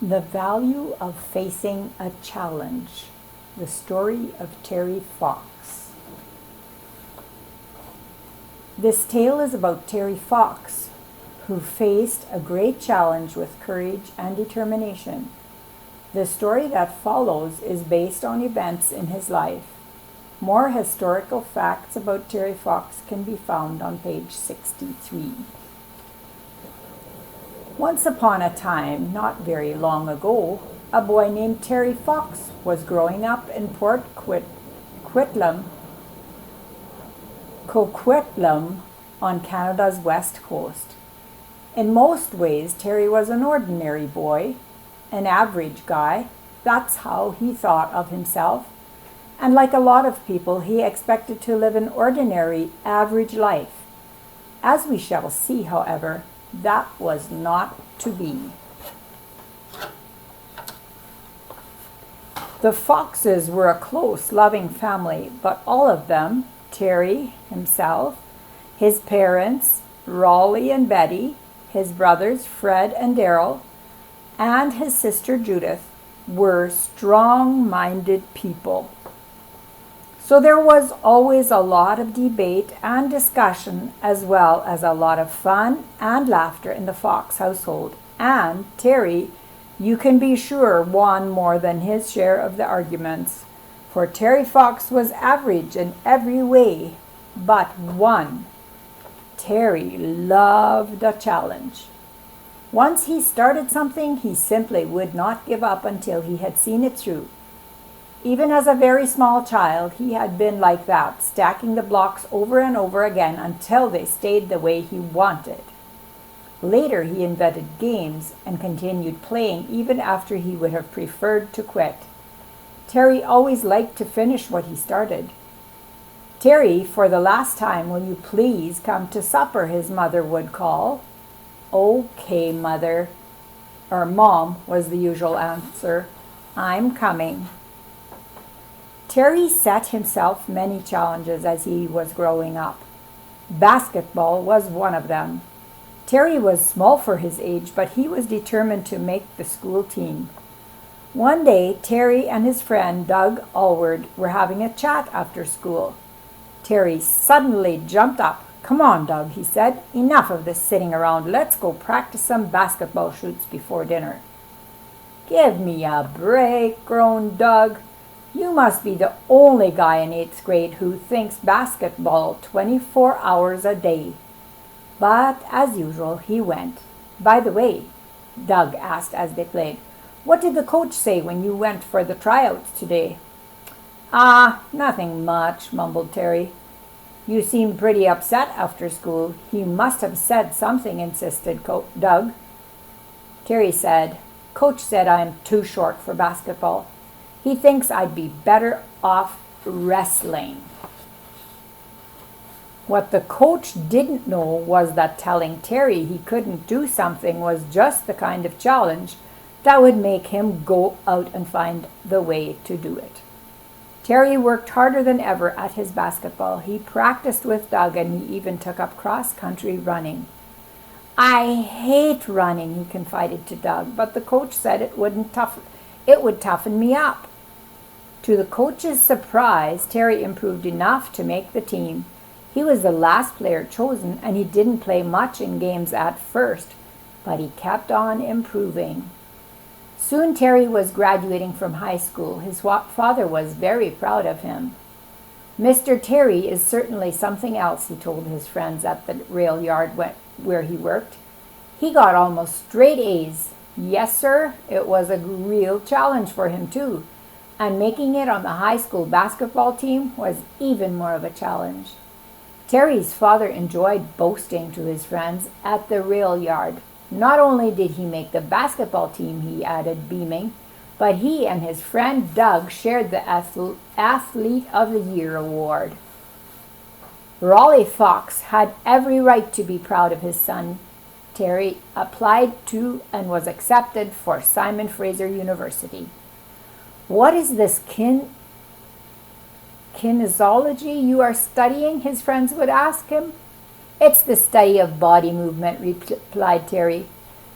The value of facing a challenge. The story of Terry Fox. This tale is about Terry Fox, who faced a great challenge with courage and determination. The story that follows is based on events in his life. More historical facts about Terry Fox can be found on page 63. Once upon a time, not very long ago, a boy named Terry Fox was growing up in Port Coquitlam on Canada's west coast. In most ways, Terry was an ordinary boy, an average guy. That's how he thought of himself. And like a lot of people, he expected to live an ordinary, average life. As we shall see, however, that was not to be. The Foxes were a close, loving family, but all of them, Terry himself, his parents, Raleigh and Betty, his brothers, Fred and Darrell, and his sister Judith, were strong-minded people. So there was always a lot of debate and discussion, as well as a lot of fun and laughter in the Fox household. And Terry, you can be sure, won more than his share of the arguments. For Terry Fox was average in every way but one. Terry loved a challenge. Once he started something, he simply would not give up until he had seen it through. Even as a very small child, he had been like that, stacking the blocks over and over again until they stayed the way he wanted. Later, he invented games and continued playing even after he would have preferred to quit. Terry always liked to finish what he started. "Terry, for the last time, will you please come to supper?" his mother would call. "Okay, Mother," or Mom was the usual answer. "I'm coming." Terry set himself many challenges as he was growing up. Basketball was one of them. Terry was small for his age, but he was determined to make the school team. One day, Terry and his friend Doug Allward were having a chat after school. Terry suddenly jumped up. "Come on, Doug," he said. "Enough of this sitting around. Let's go practice some basketball shoots before dinner." "Give me a break," groaned Doug. "You must be the only guy in 8th grade who thinks basketball 24 hours a day." But as usual, he went. "By the way," Doug asked as they played, "what did the coach say when you went for the tryouts today?" "Ah, nothing much," mumbled Terry. "You seemed pretty upset after school. He must have said something," insisted Doug. Terry said, "Coach said I'm too short for basketball. He thinks I'd be better off wrestling." What the coach didn't know was that telling Terry he couldn't do something was just the kind of challenge that would make him go out and find the way to do it. Terry worked harder than ever at his basketball. He practiced with Doug and he even took up cross-country running. "I hate running," he confided to Doug, "but the coach said it would toughen me up." To the coach's surprise, Terry improved enough to make the team. He was the last player chosen, and he didn't play much in games at first, but he kept on improving. Soon Terry was graduating from high school. His father was very proud of him. "Mr. Terry is certainly something else," he told his friends at the rail yard where he worked. "He got almost straight A's. Yes, sir, it was a real challenge for him, too. And making it on the high school basketball team was even more of a challenge." Terry's father enjoyed boasting to his friends at the rail yard. "Not only did he make the basketball team," he added, beaming, "but he and his friend Doug shared the Athlete of the Year award." Raleigh Fox had every right to be proud of his son. Terry applied to and was accepted for Simon Fraser University. "What is this kinesiology you are studying?" his friends would ask him. "It's the study of body movement," replied Terry.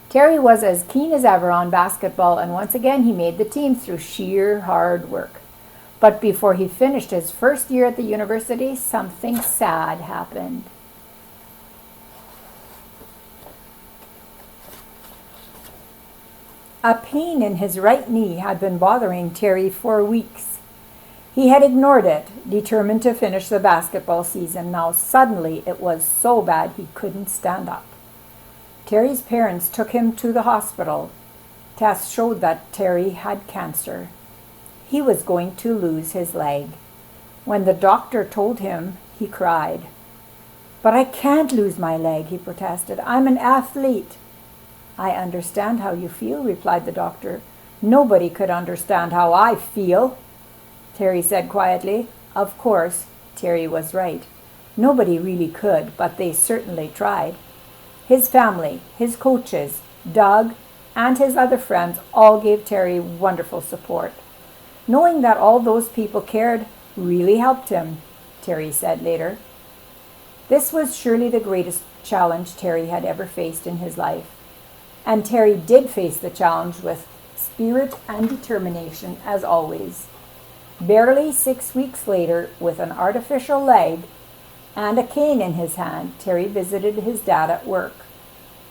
Terry was as keen as ever on basketball, and once again he made the team through sheer hard work. But before he finished his first year at the university, something sad happened. A pain in his right knee had been bothering Terry for weeks. He had ignored it, determined to finish the basketball season. Now suddenly it was so bad he couldn't stand up. Terry's parents took him to the hospital. Tests showed that Terry had cancer. He was going to lose his leg. When the doctor told him, he cried. "But I can't lose my leg," he protested. "I'm an athlete." "I understand how you feel," replied the doctor. "Nobody could understand how I feel," Terry said quietly. Of course, Terry was right. Nobody really could, but they certainly tried. His family, his coaches, Doug, and his other friends all gave Terry wonderful support. Knowing that all those people cared really helped him, Terry said later. This was surely the greatest challenge Terry had ever faced in his life. And Terry did face the challenge with spirit and determination as always. Barely 6 weeks later, with an artificial leg and a cane in his hand, Terry visited his dad at work.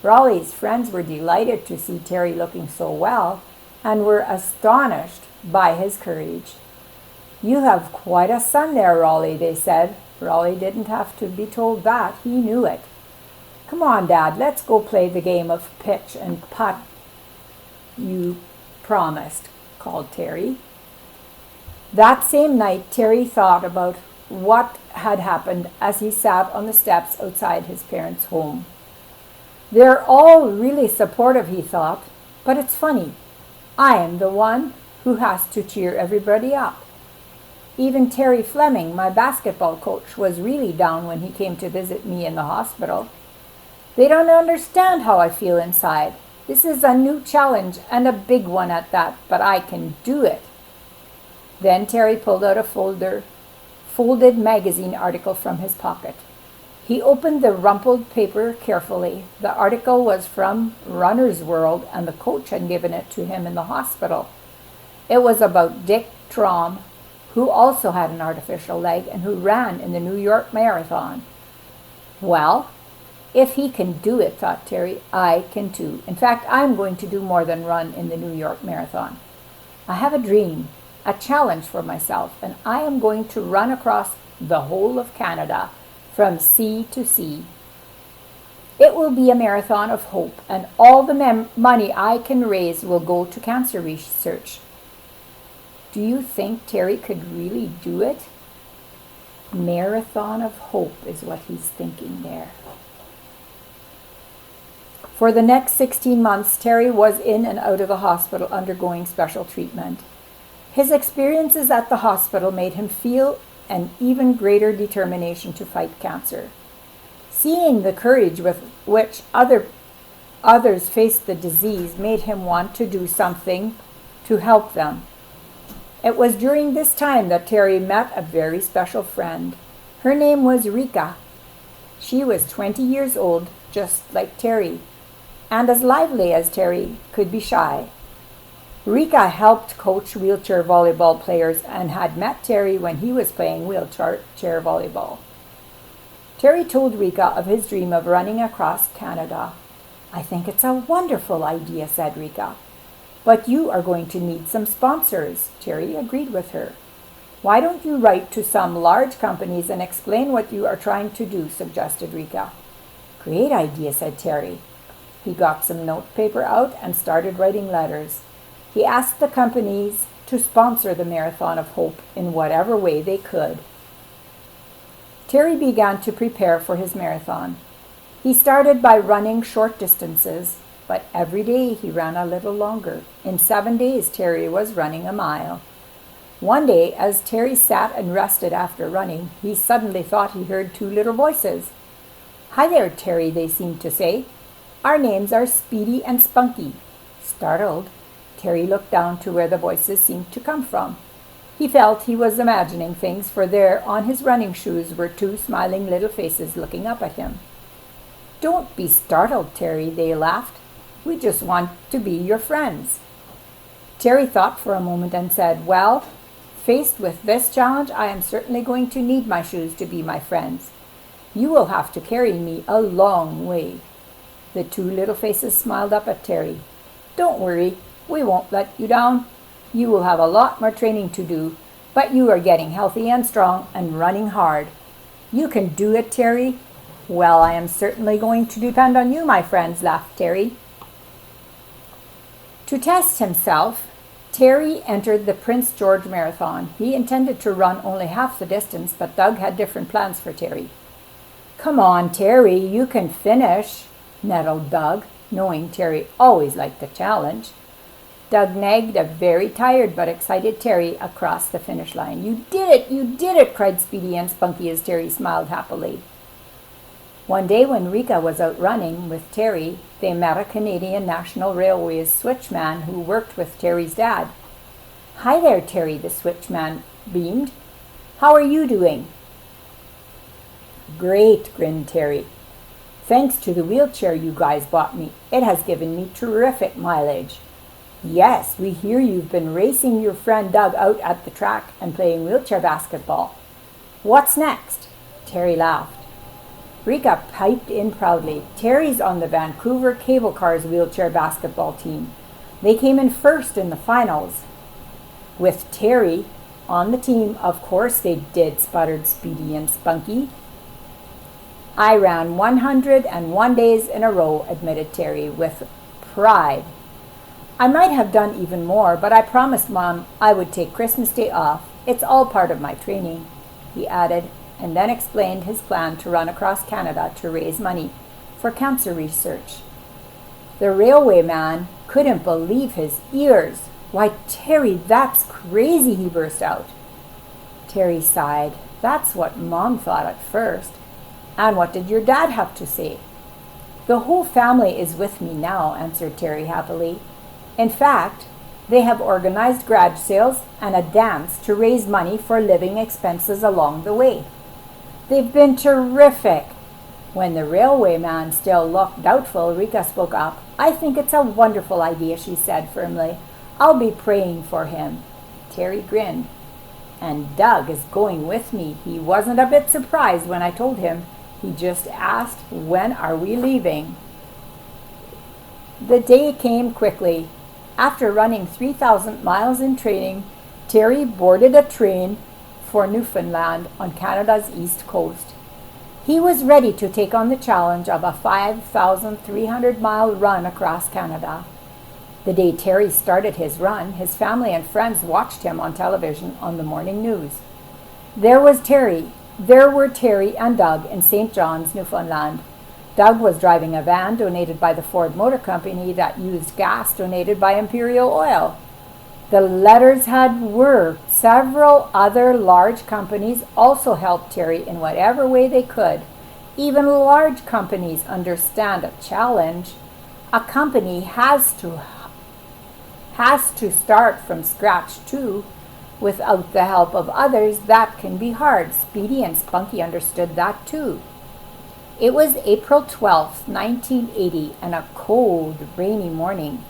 Raleigh's friends were delighted to see Terry looking so well and were astonished by his courage. "You have quite a son there, Raleigh," they said. Raleigh didn't have to be told that. He knew it. "Come on, Dad, let's go play the game of pitch and putt you promised," called Terry. That same night, Terry thought about what had happened as he sat on the steps outside his parents' home. They're all really supportive, he thought, but it's funny. I am the one who has to cheer everybody up. Even Terry Fleming, my basketball coach, was really down when he came to visit me in the hospital. They don't understand how I feel inside. This is a new challenge and a big one at that, but I can do it. Then Terry pulled out a folded magazine article from his pocket. He opened the rumpled paper carefully. The article was from Runner's World, and the coach had given it to him in the hospital. It was about Dick Traum, who also had an artificial leg and who ran in the New York Marathon. Well, if he can do it, thought Terry, I can too. In fact, I'm going to do more than run in the New York Marathon. I have a dream, a challenge for myself, and I am going to run across the whole of Canada from sea to sea. It will be a marathon of hope, and all the money I can raise will go to cancer research. Do you think Terry could really do it? Marathon of hope is what he's thinking there. For the next 16 months, Terry was in and out of the hospital undergoing special treatment. His experiences at the hospital made him feel an even greater determination to fight cancer. Seeing the courage with which others faced the disease made him want to do something to help them. It was during this time that Terry met a very special friend. Her name was Rika. She was 20 years old, just like Terry, and as lively as Terry could be shy. Rika helped coach wheelchair volleyball players and had met Terry when he was playing wheelchair volleyball. Terry told Rika of his dream of running across Canada. "I think it's a wonderful idea," said Rika. "But you are going to need some sponsors." Terry agreed with her. "Why don't you write to some large companies and explain what you are trying to do," suggested Rika. "Great idea," said Terry. He got some notepaper out and started writing letters. He asked the companies to sponsor the Marathon of Hope in whatever way they could. Terry began to prepare for his marathon. He started by running short distances, but every day he ran a little longer. In 7 days, Terry was running a mile. One day, as Terry sat and rested after running, he suddenly thought he heard two little voices. "Hi there, Terry," they seemed to say. "Our names are Speedy and Spunky." Startled, Terry looked down to where the voices seemed to come from. He felt he was imagining things, for there on his running shoes were two smiling little faces looking up at him. "Don't be startled, Terry," they laughed. We just want to be your friends." Terry thought for a moment and said, "Well, faced with this challenge, I am certainly going to need my shoes to be my friends. You will have to carry me a long way." The two little faces smiled up at Terry. "Don't worry, we won't let you down. You will have a lot more training to do, but you are getting healthy and strong and running hard. You can do it, Terry." "Well, I am certainly going to depend on you, my friends," laughed Terry. To test himself, Terry entered the Prince George Marathon. He intended to run only half the distance, but Doug had different plans for Terry. "Come on, Terry, you can finish," nettled Doug, knowing Terry always liked the challenge. Doug nagged a very tired but excited Terry across the finish line. You did it, cried Speedy and Spunky as Terry smiled happily. One day when Rika was out running with Terry, they met a Canadian National Railways switchman who worked with Terry's dad. "Hi there, Terry," the switchman beamed. "How are you doing?" "Great," grinned Terry. "Thanks to the wheelchair you guys bought me, it has given me terrific mileage." "Yes, we hear you've been racing your friend Doug out at the track and playing wheelchair basketball. What's next?" Terry laughed. Rika piped in proudly. "Terry's on the Vancouver Cable Cars wheelchair basketball team. They came in first in the finals." "With Terry on the team, of course they did," sputtered Speedy and Spunky. "I ran 101 days in a row," admitted Terry with pride. "I might have done even more, but I promised Mom I would take Christmas Day off. It's all part of my training," he added, and then explained his plan to run across Canada to raise money for cancer research. The railway man couldn't believe his ears. "Why, Terry, that's crazy," he burst out. Terry sighed. "That's what Mom thought at first." "And what did your dad have to say?" "The whole family is with me now," answered Terry happily. "In fact, they have organized garage sales and a dance to raise money for living expenses along the way. They've been terrific." When the railway man still looked doubtful, Rika spoke up. "I think it's a wonderful idea," she said firmly. "I'll be praying for him." Terry grinned. "And Doug is going with me. He wasn't a bit surprised when I told him. He just asked, 'When are we leaving?'" The day came quickly. After running 3,000 miles in training, Terry boarded a train for Newfoundland on Canada's east coast. He was ready to take on the challenge of a 5,300-mile run across Canada. The day Terry started his run, his family and friends watched him on television on the morning news. There were Terry and Doug in St. John's, Newfoundland. Doug was driving a van donated by the Ford Motor Company that used gas donated by Imperial Oil. The letters had worked. Several other large companies also helped Terry in whatever way they could. Even large companies understand a challenge. A company has to start from scratch too. Without the help of others, that can be hard. Speedy and Spunky understood that too. It was April 12th, 1980, and a cold, rainy morning.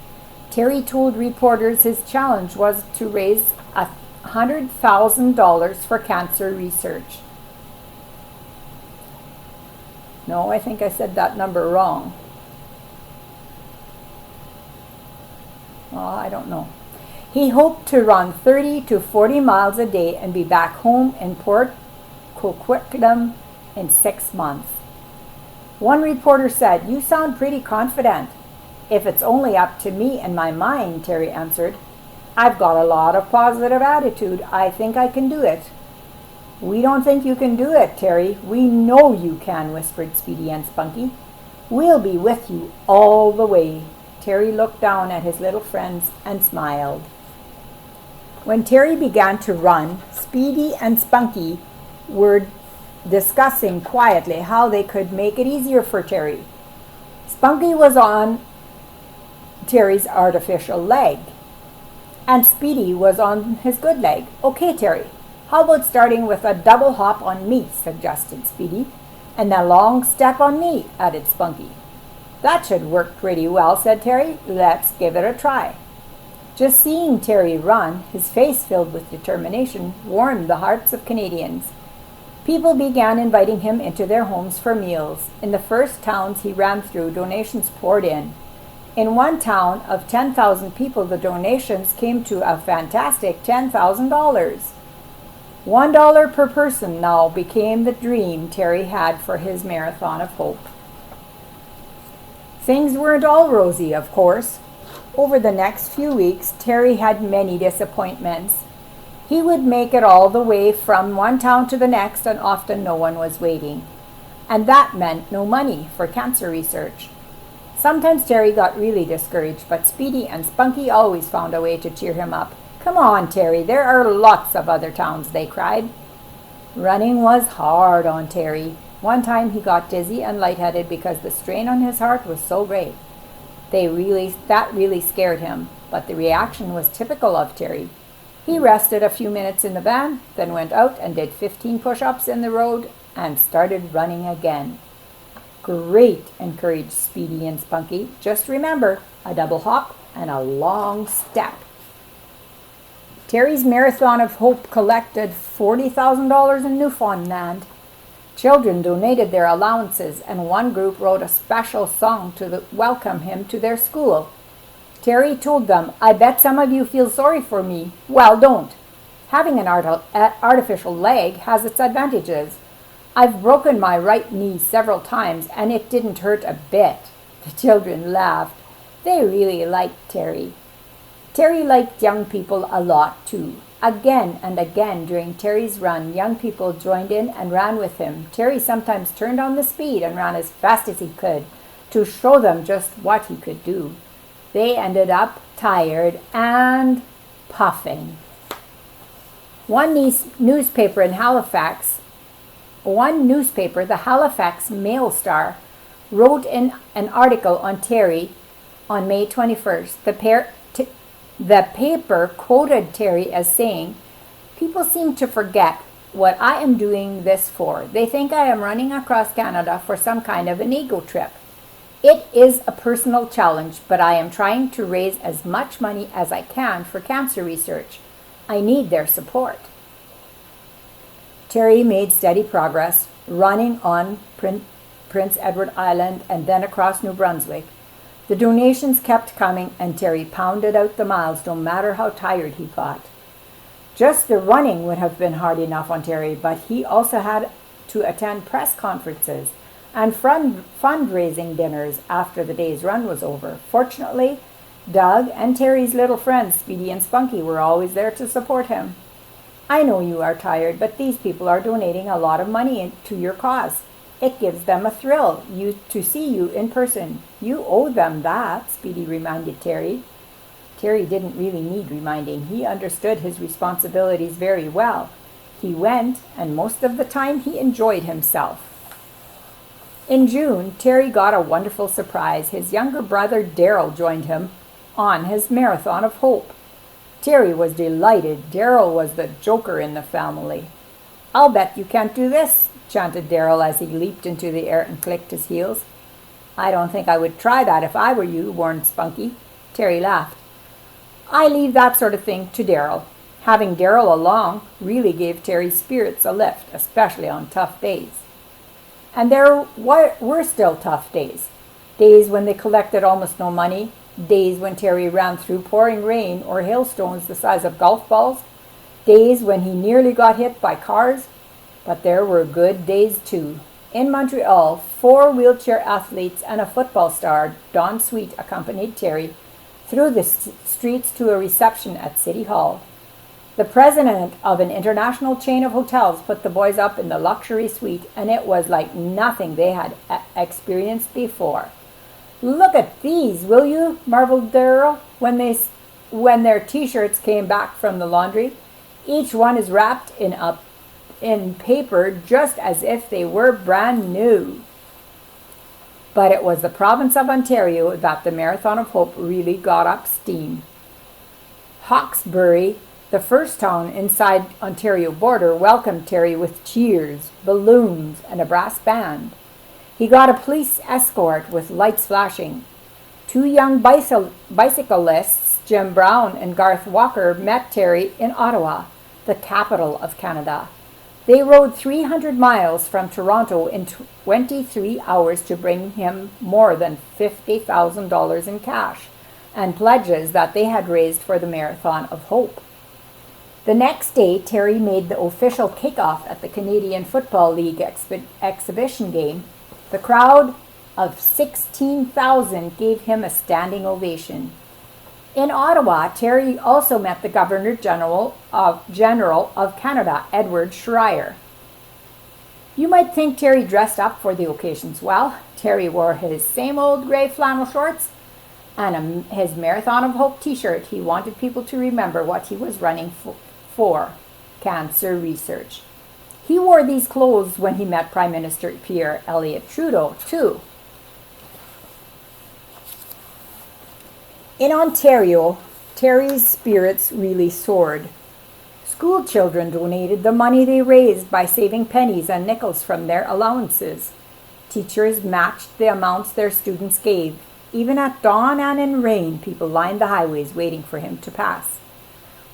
Terry told reporters his challenge was to raise $100,000 for cancer research. No, I think I said that number wrong. Well, I don't know. He hoped to run 30 to 40 miles a day and be back home in Port Coquitlam in 6 months. One reporter said, "You sound pretty confident." "If it's only up to me and my mind," Terry answered. "I've got a lot of positive attitude. I think I can do it." "We don't think you can do it, Terry. We know you can," whispered Speedy and Spunky. "We'll be with you all the way." Terry looked down at his little friends and smiled. When Terry began to run, Speedy and Spunky were discussing quietly how they could make it easier for Terry. Spunky was on Terry's artificial leg, and Speedy was on his good leg. "Okay, Terry, how about starting with a double hop on me," suggested Speedy. "And a long step on me," added Spunky. "That should work pretty well," said Terry. "Let's give it a try." Just seeing Terry run, his face filled with determination, warmed the hearts of Canadians. People began inviting him into their homes for meals. In the first towns he ran through, donations poured in. In one town of 10,000 people, the donations came to a fantastic $10,000. $1 per person now became the dream Terry had for his Marathon of Hope. Things weren't all rosy, of course. Over the next few weeks, Terry had many disappointments. He would make it all the way from one town to the next, and often no one was waiting. And that meant no money for cancer research. Sometimes Terry got really discouraged, but Speedy and Spunky always found a way to cheer him up. "Come on, Terry, there are lots of other towns," they cried. Running was hard on Terry. One time he got dizzy and lightheaded because the strain on his heart was so great. That really scared him, but the reaction was typical of Terry. He rested a few minutes in the van, then went out and did 15 push-ups in the road and started running again. "Great," encouraged Speedy and Spunky. "Just remember, a double hop and a long step." Terry's Marathon of Hope collected $40,000 in Newfoundland. Children donated their allowances, and one group wrote a special song to welcome him to their school. Terry told them, "I bet some of you feel sorry for me. Well, don't. Having an artificial leg has its advantages. I've broken my right knee several times, and it didn't hurt a bit." The children laughed. They really liked Terry. Terry liked young people a lot, too. Again and again during Terry's run, young people joined in and ran with him. Terry sometimes turned on the speed and ran as fast as he could to show them just what he could do. They ended up tired and puffing. One newspaper, the Halifax Mail Star, wrote in an article on Terry on May 21st. The paper quoted Terry as saying, "People seem to forget what I am doing this for. They think I am running across Canada for some kind of an ego trip. It is a personal challenge, but I am trying to raise as much money as I can for cancer research. I need their support." Terry made steady progress, running on Prince Edward Island and then across New Brunswick. The donations kept coming, and Terry pounded out the miles no matter how tired he got. Just the running would have been hard enough on Terry, but he also had to attend press conferences and fundraising dinners after the day's run was over. Fortunately, Doug and Terry's little friends, Speedy and Spunky, were always there to support him. "I know you are tired, but these people are donating a lot of money to your cause. It gives them a thrill to see you in person. You owe them that," Speedy reminded Terry. Terry didn't really need reminding. He understood his responsibilities very well. He went, and most of the time he enjoyed himself. In June, Terry got a wonderful surprise. His younger brother Daryl joined him on his Marathon of Hope. Terry was delighted. Daryl was the joker in the family. "I'll bet you can't do this," chanted Daryl as he leaped into the air and clicked his heels. "I don't think I would try that if I were you," warned Spunky. Terry laughed. "I leave that sort of thing to Daryl." Having Daryl along really gave Terry's spirits a lift, especially on tough days. And there were still tough days. Days when they collected almost no money, days when Terry ran through pouring rain or hailstones the size of golf balls, days when he nearly got hit by cars. But there were good days too. In Montreal, 4 wheelchair athletes and a football star, Don Sweet, accompanied Terry through the streets to a reception at City Hall. The president of an international chain of hotels put the boys up in the luxury suite, and it was like nothing they had experienced before. "Look at these, will you?" marveled Daryl when their T-shirts came back from the laundry. "Each one is wrapped in paper just as if they were brand new." But it was the province of Ontario that the Marathon of Hope really got up steam. Hawkesbury, the first town inside Ontario border, welcomed Terry with cheers, balloons, and a brass band. He got a police escort with lights flashing. Two young bicyclists, Jim Brown and Garth Walker, met Terry in Ottawa, the capital of Canada. They rode 300 miles from Toronto in 23 hours to bring him more than $50,000 in cash and pledges that they had raised for the Marathon of Hope. The next day, Terry made the official kickoff at the Canadian Football League exhibition game. The crowd of 16,000 gave him a standing ovation. In Ottawa, Terry also met the Governor General of Canada, Edward Schreyer. You might think Terry dressed up for the occasions well. Terry wore his same old gray flannel shorts and his Marathon of Hope t-shirt. He wanted people to remember what he was running for, cancer research. He wore these clothes when he met Prime Minister Pierre Elliott Trudeau, too. In Ontario, Terry's spirits really soared. School children donated the money they raised by saving pennies and nickels from their allowances. Teachers matched the amounts their students gave. Even at dawn and in rain, people lined the highways waiting for him to pass.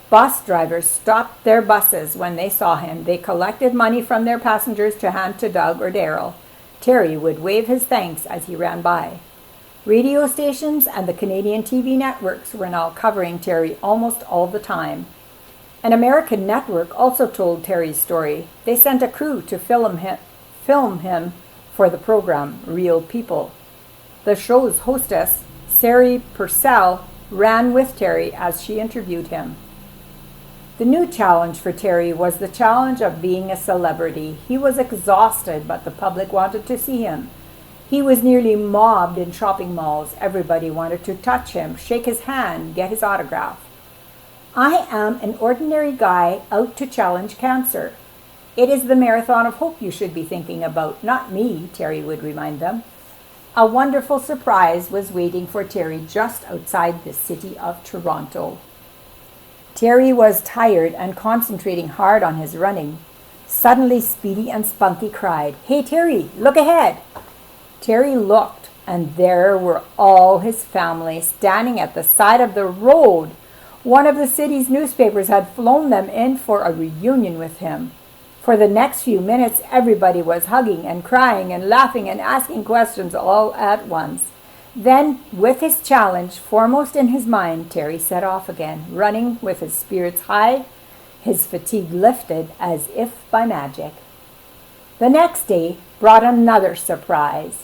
Bus drivers stopped their buses when they saw him. They collected money from their passengers to hand to Doug or Daryl. Terry would wave his thanks as he ran by. Radio stations and the Canadian TV networks were now covering Terry almost all the time. An American network also told Terry's story. They sent a crew to film him for the program, Real People. The show's hostess, Sari Purcell, ran with Terry as she interviewed him. The new challenge for Terry was the challenge of being a celebrity. He was exhausted, but the public wanted to see him. He was nearly mobbed in shopping malls. Everybody wanted to touch him, shake his hand, get his autograph. I am an ordinary guy out to challenge cancer. It is the Marathon of Hope you should be thinking about, not me, Terry would remind them. A wonderful surprise was waiting for Terry just outside the city of Toronto. Terry was tired and concentrating hard on his running. Suddenly, Speedy and Spunky cried, "Hey, Terry, look ahead!" Terry looked, and there were all his family standing at the side of the road. One of the city's newspapers had flown them in for a reunion with him. For the next few minutes, everybody was hugging and crying and laughing and asking questions all at once. Then, with his challenge foremost in his mind, Terry set off again, running with his spirits high, his fatigue lifted as if by magic. The next day brought another surprise.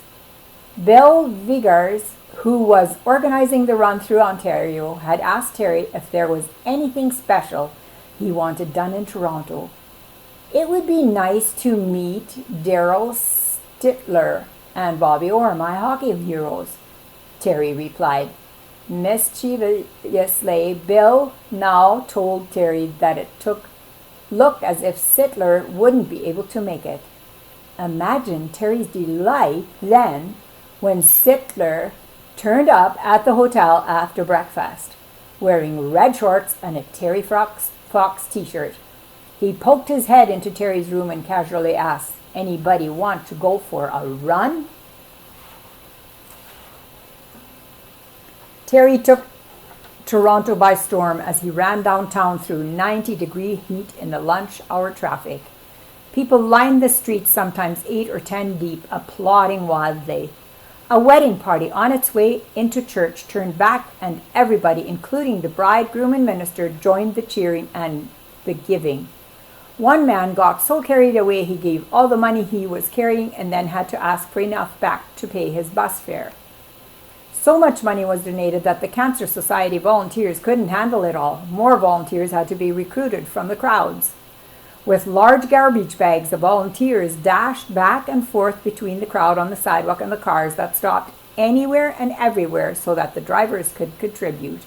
Bill Vigars, who was organizing the run through Ontario, had asked Terry if there was anything special he wanted done in Toronto. "It would be nice to meet Daryl Sittler and Bobby Orr, my hockey heroes," Terry replied. Mischievously, Bill now told Terry that it looked as if Sittler wouldn't be able to make it. Imagine Terry's delight then when Sittler turned up at the hotel after breakfast, wearing red shorts and a Terry Fox t-shirt. He poked his head into Terry's room and casually asked, "Anybody want to go for a run?" Terry took Toronto by storm as he ran downtown through 90-degree heat in the lunch hour traffic. People lined the streets, sometimes 8 or 10 deep, applauding wildly. A wedding party on its way into church turned back, and everybody, including the bride, groom, and minister, joined the cheering and the giving. One man got so carried away he gave all the money he was carrying and then had to ask for enough back to pay his bus fare. So much money was donated that the Cancer Society volunteers couldn't handle it all. More volunteers had to be recruited from the crowds. With large garbage bags, the volunteers dashed back and forth between the crowd on the sidewalk and the cars that stopped anywhere and everywhere so that the drivers could contribute.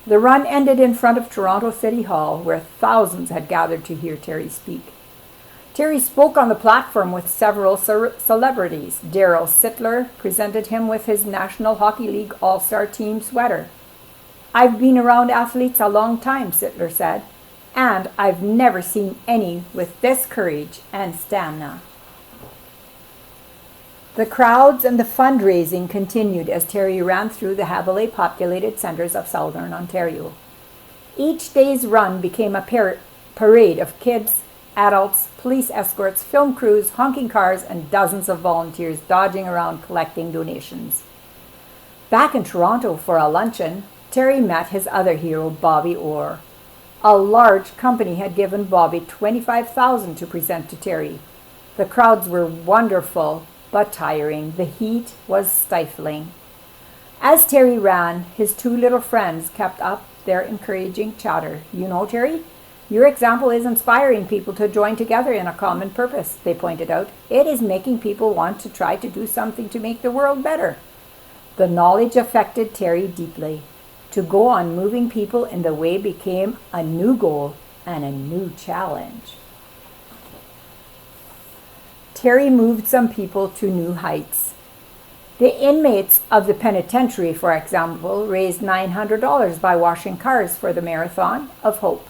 The run ended in front of Toronto City Hall, where thousands had gathered to hear Terry speak. Terry spoke on the platform with several celebrities. Daryl Sittler presented him with his National Hockey League All-Star Team sweater. "I've been around athletes a long time," Sittler said, "and I've never seen any with this courage and stamina." The crowds and the fundraising continued as Terry ran through the heavily populated centres of southern Ontario. Each day's run became a parade of kids, adults, police escorts, film crews, honking cars, and dozens of volunteers dodging around collecting donations. Back in Toronto for a luncheon, Terry met his other hero, Bobby Orr. A large company had given Bobby $25,000 to present to Terry. The crowds were wonderful, but tiring. The heat was stifling. As Terry ran, his two little friends kept up their encouraging chatter. You know, Terry, your example is inspiring people to join together in a common purpose, they pointed out. It is making people want to try to do something to make the world better. The knowledge affected Terry deeply. To go on moving people in the way became a new goal and a new challenge. Terry moved some people to new heights. The inmates of the penitentiary, for example, raised $900 by washing cars for the Marathon of Hope.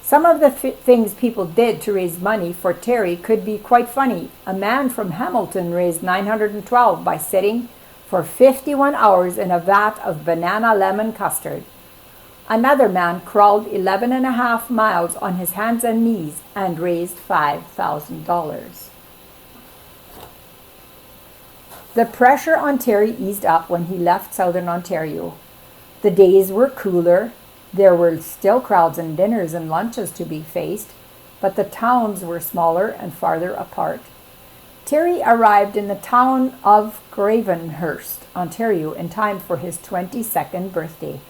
Some of the things people did to raise money for Terry could be quite funny. A man from Hamilton raised $912 by sitting for 51 hours in a vat of banana lemon custard. Another man crawled 11.5 miles on his hands and knees and raised $5,000. The pressure on Terry eased up when he left southern Ontario. The days were cooler. There were still crowds and dinners and lunches to be faced, but the towns were smaller and farther apart. Terry arrived in the town of Gravenhurst, Ontario, in time for his 22nd birthday.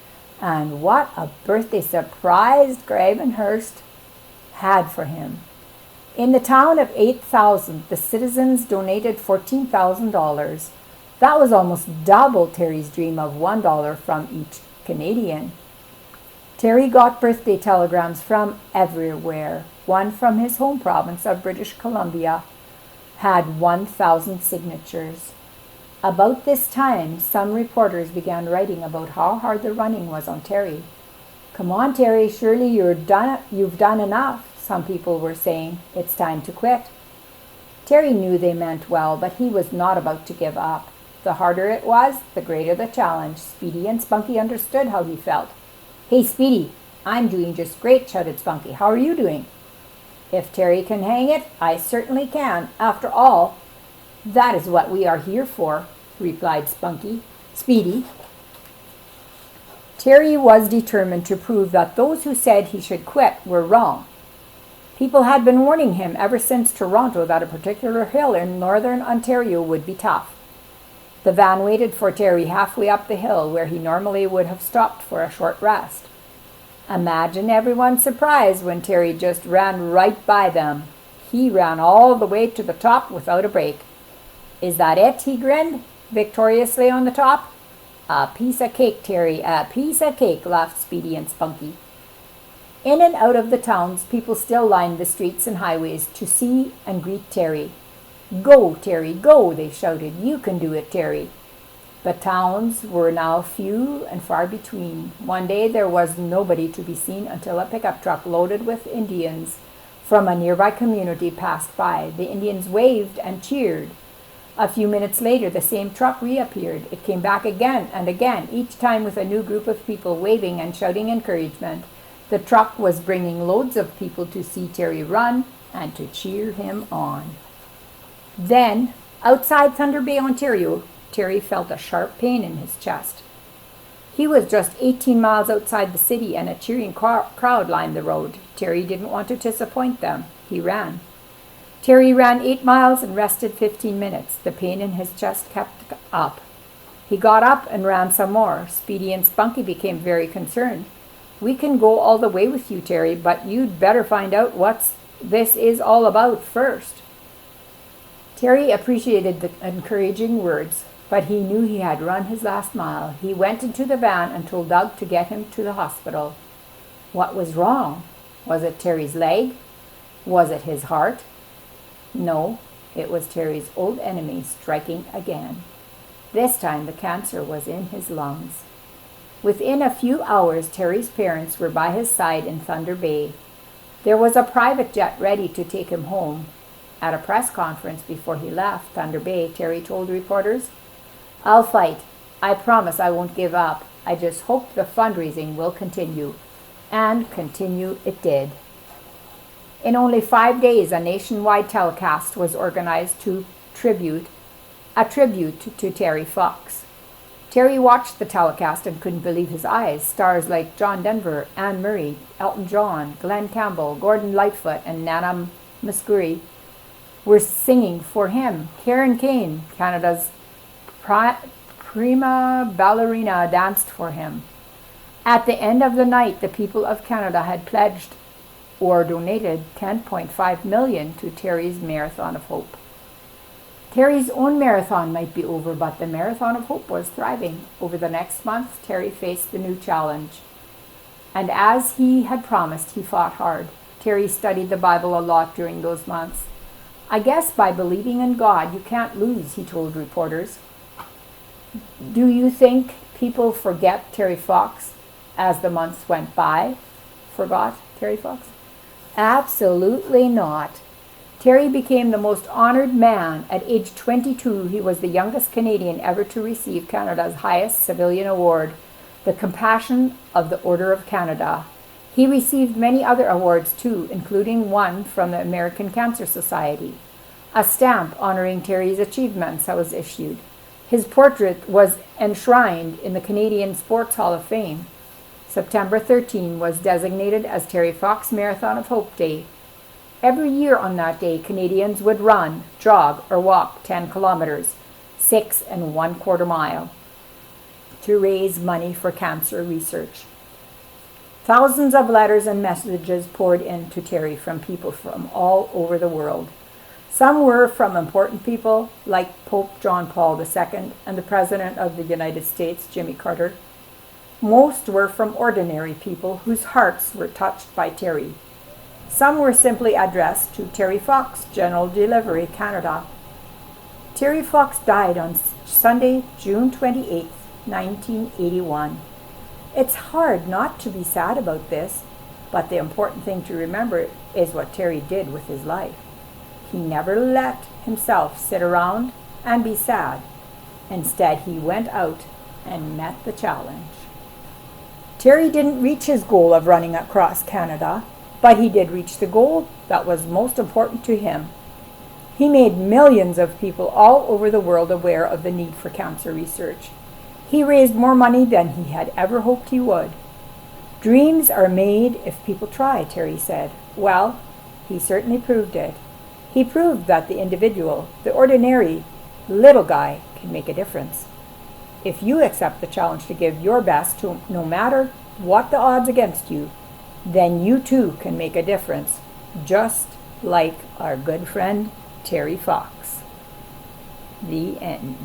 And what a birthday surprise Gravenhurst had for him. In the town of 8,000, the citizens donated $14,000. That was almost double Terry's dream of $1 from each Canadian. Terry got birthday telegrams from everywhere. One from his home province of British Columbia had 1,000 signatures. About this time, some reporters began writing about how hard the running was on Terry. Come on, Terry, surely you've done enough, some people were saying. It's time to quit. Terry knew they meant well, but he was not about to give up. The harder it was, the greater the challenge. Speedy and Spunky understood how he felt. Hey, Speedy, I'm doing just great, shouted Spunky. How are you doing? If Terry can hang it, I certainly can. After all, that is what we are here for, replied Speedy. Terry was determined to prove that those who said he should quit were wrong. People had been warning him ever since Toronto that a particular hill in northern Ontario would be tough. The van waited for Terry halfway up the hill where he normally would have stopped for a short rest. Imagine everyone's surprise when Terry just ran right by them. He ran all the way to the top without a break. Is that it? He grinned victoriously on the top. A piece of cake, Terry, a piece of cake, laughed Speedy and Spunky. In and out of the towns, people still lined the streets and highways to see and greet Terry. Go, Terry, go, they shouted. You can do it, Terry. The towns were now few and far between. One day there was nobody to be seen until a pickup truck loaded with Indians from a nearby community passed by. The Indians waved and cheered. A few minutes later, the same truck reappeared. It came back again and again, each time with a new group of people waving and shouting encouragement. The truck was bringing loads of people to see Terry run and to cheer him on. Then, outside Thunder Bay, Ontario, Terry felt a sharp pain in his chest. He was just 18 miles outside the city and a cheering crowd lined the road. Terry didn't want to disappoint them. He ran. Terry ran 8 miles and rested 15 minutes. The pain in his chest kept up. He got up and ran some more. Speedy and Spunky became very concerned. We can go all the way with you, Terry, but you'd better find out what this is all about first. Terry appreciated the encouraging words, but he knew he had run his last mile. He went into the van and told Doug to get him to the hospital. What was wrong? Was it Terry's leg? Was it his heart? No, it was Terry's old enemy striking again. This time the cancer was in his lungs. Within a few hours, Terry's parents were by his side in Thunder Bay. There was a private jet ready to take him home. At a press conference before he left Thunder Bay, Terry told reporters, "I'll fight. I promise I won't give up. I just hope the fundraising will continue." And continue it did. In only 5 days, a nationwide telecast was organized to a tribute to Terry Fox. Terry watched the telecast and couldn't believe his eyes. Stars like John Denver, Anne Murray, Elton John, Glenn Campbell, Gordon Lightfoot, and Nana Muscuri were singing for him. Karen Kane, Canada's prima ballerina, danced for him. At the end of the night, the people of Canada had pledged or donated $10.5 million to Terry's Marathon of Hope. Terry's own marathon might be over, but the Marathon of Hope was thriving. Over the next month, Terry faced the new challenge. And as he had promised, he fought hard. Terry studied the Bible a lot during those months. "I guess by believing in God, you can't lose," he told reporters. Do you think people forget Terry Fox as the months went by? Forgot Terry Fox? Absolutely not. Terry became the most honored man. At age 22, he was the youngest Canadian ever to receive Canada's highest civilian award, the Compassion of the Order of Canada. He received many other awards too, including one from the American Cancer Society. A stamp honoring Terry's achievements was issued. His portrait was enshrined in the Canadian Sports Hall of Fame. September 13 was designated as Terry Fox Marathon of Hope Day. Every year on that day, Canadians would run, jog, or walk 10 kilometers, 6 1/4 mile, to raise money for cancer research. Thousands of letters and messages poured in to Terry from people from all over the world. Some were from important people like Pope John Paul II and the President of the United States, Jimmy Carter. Most were from ordinary people whose hearts were touched by Terry. Some were simply addressed to Terry Fox, General Delivery, Canada. Terry Fox died on Sunday, June 28, 1981. It's hard not to be sad about this, but the important thing to remember is what Terry did with his life. He never let himself sit around and be sad. Instead, he went out and met the challenge. Terry didn't reach his goal of running across Canada, but he did reach the goal that was most important to him. He made millions of people all over the world aware of the need for cancer research. He raised more money than he had ever hoped he would. Dreams are made if people try, Terry said. Well, he certainly proved it. He proved that the individual, the ordinary, little guy, can make a difference. If you accept the challenge to give your best to no matter what the odds against you, then you too can make a difference, just like our good friend Terry Fox. The end.